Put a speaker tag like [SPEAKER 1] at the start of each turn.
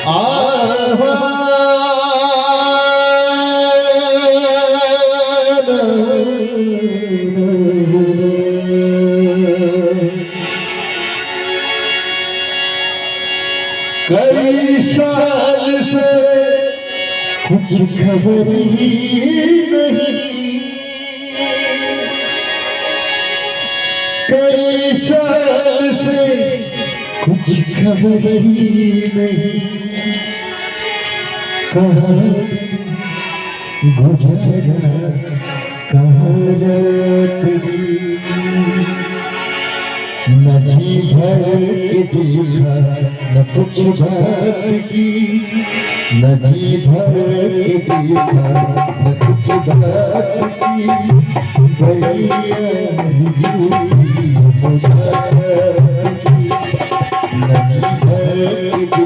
[SPEAKER 1] कई साल से कुछ खबर ही नहीं, कई साल से कुछ खबर ही नहीं। कहाँ गुजरा कहाँ रात की, न जी भर के देखा न कुछ बात की, न जी भर के देखा न कुछ बात की। बढ़िया झूठी मुलाकात की, न जी भर के